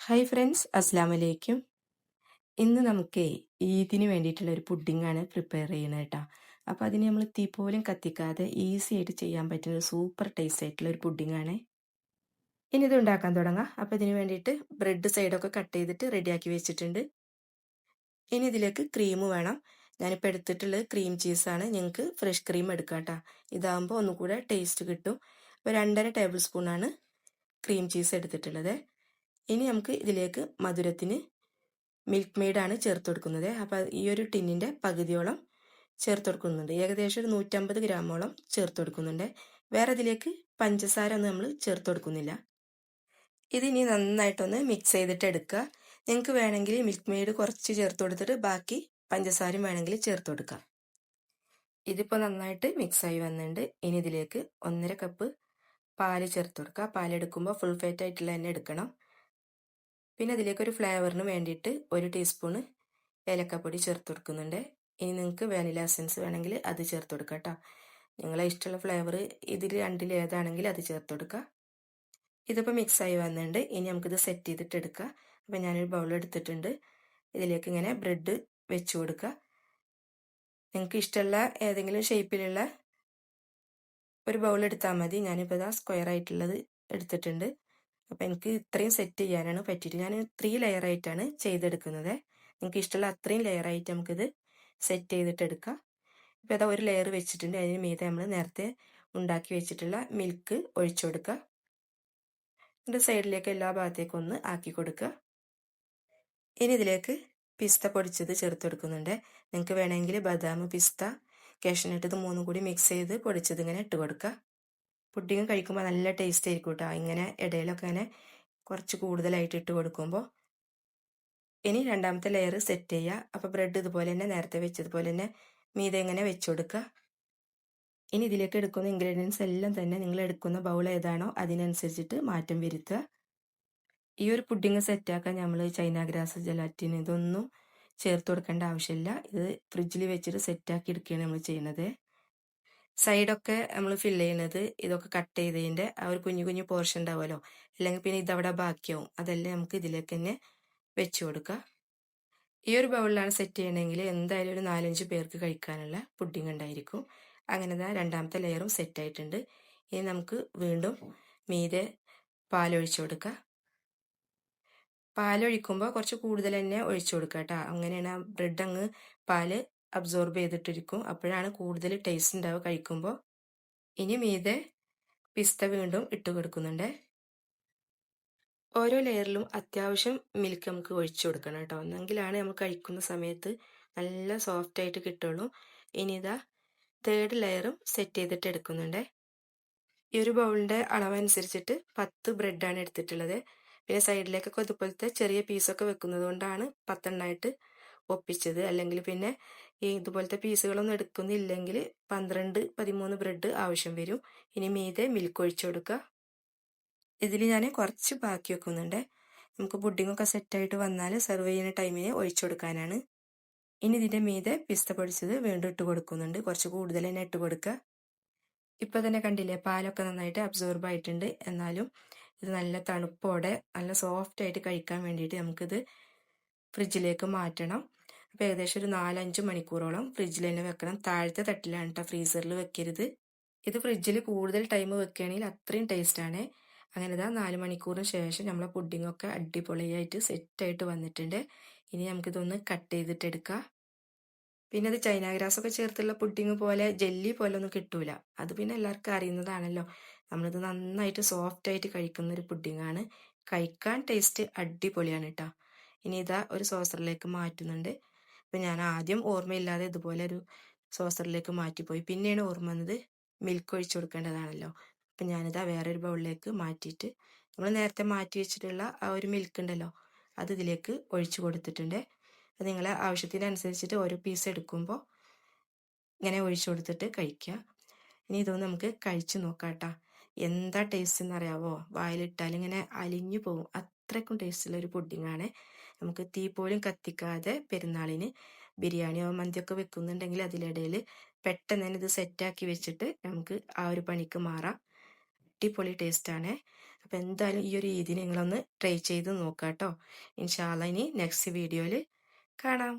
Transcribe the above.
Hi friends, അസ്സാം വലൈക്കും. ഇന്ന് നമുക്ക് ഈദിന് വേണ്ടിയിട്ടുള്ള ഒരു പുഡിങ്ങാണ് പ്രിപ്പയർ ചെയ്യുന്നത് കേട്ടോ. അപ്പോൾ അതിന് നമ്മൾ തീ പോലും കത്തിക്കാതെ ഈസി ആയിട്ട് ചെയ്യാൻ പറ്റുന്ന ഒരു സൂപ്പർ ടേസ്റ്റ് ആയിട്ടുള്ള ഒരു പുഡിങ്ങാണ്. ഇനി ഇത് ഉണ്ടാക്കാൻ തുടങ്ങാം. അപ്പോൾ ഇതിന് വേണ്ടിയിട്ട് ബ്രെഡ് സൈഡൊക്കെ കട്ട് ചെയ്തിട്ട് റെഡിയാക്കി വെച്ചിട്ടുണ്ട്. ഇനി ഇതിലേക്ക് ക്രീം വേണം. ഞാനിപ്പോൾ എടുത്തിട്ടുള്ളത് ക്രീം ചീസാണ്. നിങ്ങൾക്ക് ഫ്രഷ് ക്രീം എടുക്കാം കേട്ടോ. ഇതാകുമ്പോൾ ഒന്നുകൂടെ ടേസ്റ്റ് കിട്ടും. അപ്പോൾ 2.5 ടേബിൾ സ്പൂണാണ് ക്രീം ചീസ് എടുത്തിട്ടുള്ളത്. ഇനി നമുക്ക് ഇതിലേക്ക് മധുരത്തിന് മിൽക്ക് മെയ്ഡാണ് ചേർത്ത് കൊടുക്കുന്നത്. അപ്പോൾ ഈ ഒരു ടിന്നിൻ്റെ പകുതിയോളം ചേർത്ത് കൊടുക്കുന്നുണ്ട്. ഏകദേശം ഒരു 150 ഗ്രാമോളം ചേർത്ത് കൊടുക്കുന്നുണ്ട്. വേറെ ഇതിലേക്ക് പഞ്ചസാര ഒന്നും നമ്മൾ ചേർത്ത് കൊടുക്കുന്നില്ല. ഇതിനി നന്നായിട്ടൊന്ന് മിക്സ് ചെയ്തിട്ട് എടുക്കുക. നിങ്ങൾക്ക് വേണമെങ്കിൽ മിൽക്ക് മെയ്ഡ് കുറച്ച് ചേർത്ത് കൊടുത്തിട്ട് ബാക്കി പഞ്ചസാരയും വേണമെങ്കിൽ ചേർത്ത് കൊടുക്കാം. ഇതിപ്പോൾ നന്നായിട്ട് മിക്സായി വന്നിട്ടുണ്ട്. ഇനി ഇതിലേക്ക് 1.5 കപ്പ് പാല് ചേർത്ത് കൊടുക്കുക. പാലെടുക്കുമ്പോൾ ഫുൾ ഫാറ്റ് ആയിട്ടുള്ള തന്നെ എടുക്കണം. പിന്നെ അതിലേക്ക് ഒരു ഫ്ലേവറിന് വേണ്ടിയിട്ട് 1 ടീസ്പൂണ് ഏലക്കപ്പൊടി ചേർത്ത് കൊടുക്കുന്നുണ്ട്. ഇനി നിങ്ങൾക്ക് വാനില എസൻസ് വേണമെങ്കിൽ അത് ചേർത്ത് കൊടുക്കാം കേട്ടോ. നിങ്ങളെ ഇഷ്ടമുള്ള ഫ്ലേവർ ഇതിൽ രണ്ടിൽ ഏതാണെങ്കിൽ അത് ചേർത്ത് കൊടുക്കുക. ഇതിപ്പോൾ മിക്സായി വന്നിട്ടുണ്ട്. ഇനി നമുക്കിത് സെറ്റ് ചെയ്തിട്ട് എടുക്കുക. അപ്പോൾ ഞാനൊരു ബൗൾ എടുത്തിട്ടുണ്ട്. ഇതിലേക്ക് ഇങ്ങനെ ബ്രെഡ് വെച്ച് കൊടുക്കുക. നിങ്ങൾക്ക് ഇഷ്ടമുള്ള ഏതെങ്കിലും ഷേപ്പിലുള്ള ഒരു ബൗൾ എടുത്താൽ മതി. ഞാനിപ്പോൾ ഇതാ സ്ക്വയർ ആയിട്ടുള്ളത് എടുത്തിട്ടുണ്ട്. അപ്പം എനിക്ക് ഇത്രയും സെറ്റ് ചെയ്യാനാണ് പറ്റിയിട്ട് ഞാൻ 3 ലെയറായിട്ടാണ് ചെയ്തെടുക്കുന്നത്. നിങ്ങൾക്ക് ഇഷ്ടമുള്ള അത്രയും ലെയറായിട്ട് നമുക്കിത് സെറ്റ് ചെയ്തിട്ട് എടുക്കാം. ഇപ്പോൾ അതാ ഒരു ലെയർ വെച്ചിട്ടുണ്ട്. അതിന് മീതെ നമ്മൾ നേരത്തെ ഉണ്ടാക്കി വെച്ചിട്ടുള്ള മിൽക്ക് ഒഴിച്ചു കൊടുക്കുക. എന്നിട്ട് സൈഡിലേക്ക് എല്ലാ ഭാഗത്തേക്കും ഒന്ന് ആക്കി കൊടുക്കുക. ഇനി ഇതിലേക്ക് പിസ്ത പൊടിച്ചത് ചേർത്ത് കൊടുക്കുന്നുണ്ട്. നിങ്ങൾക്ക് വേണമെങ്കിൽ ബദാം, പിസ്ത, കാഷ്നട്ട് ഇത് മൂന്നും കൂടി മിക്സ് ചെയ്ത് പൊടിച്ചത് ഇങ്ങനെ ഇട്ട് കൊടുക്കുക. പുഡിങ് കഴിക്കുമ്പോൾ നല്ല ടേസ്റ്റ് ആയിരിക്കും കേട്ടോ. ഇങ്ങനെ ഇടയിലൊക്കെ ഇങ്ങനെ കുറച്ച് കൂടുതലായിട്ട് ഇട്ട് കൊടുക്കുമ്പോൾ. ഇനി രണ്ടാമത്തെ ലെയർ സെറ്റ് ചെയ്യുക. അപ്പോൾ ബ്രെഡ് ഇതുപോലെ തന്നെ നേരത്തെ വെച്ചതുപോലെ തന്നെ മീതെ ഇങ്ങനെ വെച്ച് കൊടുക്കുക. ഇനി ഇതിലേക്ക് എടുക്കുന്ന ഇൻഗ്രീഡിയൻസ് എല്ലാം തന്നെ നിങ്ങൾ എടുക്കുന്ന ബൗൾ ഏതാണോ അതിനനുസരിച്ചിട്ട് മാറ്റം വരുത്തുക. ഈ ഒരു പുഡിങ് സെറ്റാക്കാൻ നമ്മൾ ചൈന ഗ്രാസ്, ജലാറ്റിൻ ഇതൊന്നും ചേർത്ത് കൊടുക്കേണ്ട ആവശ്യമില്ല. ഇത് ഫ്രിഡ്ജിൽ വെച്ചിട്ട് സെറ്റാക്കി എടുക്കുകയാണ് നമ്മൾ ചെയ്യുന്നത്. സൈഡൊക്കെ നമ്മൾ ഫില്ല് ചെയ്യുന്നത് ഇതൊക്കെ കട്ട് ചെയ്തതിൻ്റെ ആ ഒരു കുഞ്ഞു കുഞ്ഞു പോർഷൻ ഉണ്ടാവുമല്ലോ, അല്ലെങ്കിൽ പിന്നെ ഇതവിടെ ബാക്കിയാവും. അതെല്ലാം നമുക്ക് ഇതിലേക്ക് തന്നെ വെച്ച് കൊടുക്കുക. ഈ ഒരു ബൗളിലാണ് സെറ്റ് ചെയ്യണമെങ്കിൽ എന്തായാലും ഒരു 4-5 പേർക്ക് കഴിക്കാനുള്ള പുഡിങ് ഉണ്ടായിരിക്കും. അങ്ങനെ തന്നെ രണ്ടാമത്തെ ലെയറും സെറ്റ് ആയിട്ടുണ്ട്. ഇനി നമുക്ക് വീണ്ടും മീതെ പാലൊഴിച്ചു കൊടുക്കുക. പാലൊഴിക്കുമ്പോൾ കുറച്ച് കൂടുതൽ തന്നെ ഒഴിച്ചു കൊടുക്കുക കേട്ടോ. അങ്ങനെയാണ് ആ ബ്രെഡ് അങ്ങ് പാല് അബ്സോർബ് ചെയ്തിട്ടിരിക്കും. അപ്പോഴാണ് കൂടുതൽ ടേസ്റ്റ് ഉണ്ടാവുക കഴിക്കുമ്പോൾ. ഇനി മീതെ പിസ്ത വീണ്ടും ഇട്ട് കൊടുക്കുന്നുണ്ട്. ഓരോ ലെയറിലും അത്യാവശ്യം മിൽക്ക് നമുക്ക് ഒഴിച്ചു കൊടുക്കണം കേട്ടോ. എന്നെങ്കിലാണ് നമ്മൾ കഴിക്കുന്ന സമയത്ത് നല്ല സോഫ്റ്റ് ആയിട്ട് കിട്ടുള്ളൂ. ഇനി ഇതാ 3rd ലെയറും സെറ്റ് ചെയ്തിട്ട് എടുക്കുന്നുണ്ട്. ഈ ഒരു ബൗളിൻ്റെ അളവനുസരിച്ചിട്ട് 10 ബ്രെഡാണ് എടുത്തിട്ടുള്ളത്. പിന്നെ സൈഡിലേക്കൊക്കെ ഇതുപോലത്തെ ചെറിയ പീസൊക്കെ വെക്കുന്നത് കൊണ്ടാണ് 10 എണ്ണമായിട്ട് ഒപ്പിച്ചത്. അല്ലെങ്കിൽ പിന്നെ ഈ ഇതുപോലത്തെ പീസുകളൊന്നും എടുക്കുന്നില്ലെങ്കിൽ 12-13 ബ്രെഡ് ആവശ്യം വരും. ഇനി മീതെ മിൽക്ക് ഒഴിച്ചു കൊടുക്കുക. ഇതിൽ ഞാൻ കുറച്ച് ബാക്കി വെക്കുന്നുണ്ട്. നമുക്ക് പുഡിങ്ങൊക്കെ സെറ്റായിട്ട് വന്നാൽ സെർവ് ചെയ്യുന്ന ടൈമിന് ഒഴിച്ചു കൊടുക്കാനാണ്. ഇനി ഇതിൻ്റെ മീതെ പിസ്ത പൊടിച്ചത് വീണ്ടും ഇട്ട് കൊടുക്കുന്നുണ്ട്. കുറച്ച് കൂടുതൽ തന്നെ ഇട്ട് കൊടുക്കുക. ഇപ്പോൾ തന്നെ കണ്ടില്ലേ, പാലൊക്കെ നന്നായിട്ട് അബ്സോർബ് ആയിട്ടുണ്ട്. എന്നാലും ഇത് നല്ല തണുപ്പോടെ നല്ല സോഫ്റ്റ് ആയിട്ട് കഴിക്കാൻ വേണ്ടിയിട്ട് നമുക്കിത് ഫ്രിഡ്ജിലേക്ക് മാറ്റണം. അപ്പോൾ ഏകദേശം ഒരു 4-5 മണിക്കൂറോളം ഫ്രിഡ്ജിൽ തന്നെ വെക്കണം. താഴത്തെ തട്ടിലാണ് കേട്ടോ, ഫ്രീസറിൽ വെക്കരുത്. ഇത് ഫ്രിഡ്ജിൽ കൂടുതൽ ടൈം വെക്കുകയാണെങ്കിൽ അത്രയും ടേസ്റ്റാണ്. അങ്ങനെ ഇതാ 4 മണിക്കൂറിന് ശേഷം നമ്മളെ പുഡിങ്ങൊക്കെ അടിപൊളിയായിട്ട് സെറ്റായിട്ട് വന്നിട്ടുണ്ട്. ഇനി നമുക്കിതൊന്ന് കട്ട് ചെയ്തിട്ട് എടുക്കാം. പിന്നെ അത് ചൈന ഗ്രാസൊക്കെ ചേർത്തുള്ള പുഡിങ് പോലെ ജെല്ലി പോലെ ഒന്നും കിട്ടൂല. അത് പിന്നെ എല്ലാവർക്കും അറിയുന്നതാണല്ലോ. നമ്മളിത് നന്നായിട്ട് സോഫ്റ്റ് ആയിട്ട് കഴിക്കുന്ന ഒരു പുഡിങ്ങാണ്. കഴിക്കാൻ ടേസ്റ്റ് അടിപൊളിയാണ് കേട്ടോ. ഇനി ഇതാ ഒരു സോസറിലേക്ക് മാറ്റുന്നുണ്ട്. അപ്പം ഞാൻ ആദ്യം ഓർമ്മയില്ലാതെ ഇതുപോലെ ഒരു സോസറിലേക്ക് മാറ്റിപ്പോയി. പിന്നെയാണ് ഓർമ്മ വന്നത് മിൽക്ക് ഒഴിച്ചു കൊടുക്കേണ്ടതാണല്ലോ. അപ്പം ഞാനിതാ വേറൊരു ബൗളിലേക്ക് മാറ്റിയിട്ട് നമ്മൾ നേരത്തെ മാറ്റി വെച്ചിട്ടുള്ള ആ ഒരു മിൽക്ക് ഉണ്ടല്ലോ, അത് ഇതിലേക്ക് ഒഴിച്ചു കൊടുത്തിട്ടുണ്ട്. അത് നിങ്ങളെ ആവശ്യത്തിനനുസരിച്ചിട്ട് ഓരോ പീസ് എടുക്കുമ്പോൾ ഇങ്ങനെ ഒഴിച്ചു കൊടുത്തിട്ട് കഴിക്കുക. ഇനി ഇതൊന്ന് നമുക്ക് കഴിച്ചു നോക്കാം കേട്ടോ. എന്താ ടേസ്റ്റ് എന്നറിയാവോ? വായിലിട്ടാൽ ഇങ്ങനെ അലിഞ്ഞു പോകും. അത്രയ്ക്കും ടേസ്റ്റുള്ള ഒരു പുഡിങ്ങാണ്. നമുക്ക് തീ പോലും കത്തിക്കാതെ പെരുന്നാളിന് ബിരിയാണിയോ മന്തിയൊക്കെ വെക്കുന്നുണ്ടെങ്കിൽ അതിലിടയിൽ പെട്ടെന്ന് തന്നെ ഇത് സെറ്റാക്കി വെച്ചിട്ട് നമുക്ക് ആ ഒരു പണിക്ക് മാറാം. അടിപൊളി ടേസ്റ്റാണ്. അപ്പോൾ എന്തായാലും ഈ ഒരു ഈദിന് നിങ്ങളൊന്ന് ട്രൈ ചെയ്ത് നോക്കാം കേട്ടോ. ഇൻഷാ അള്ളാ ഇനി നെക്സ്റ്റ് വീഡിയോയിൽ കാണാം.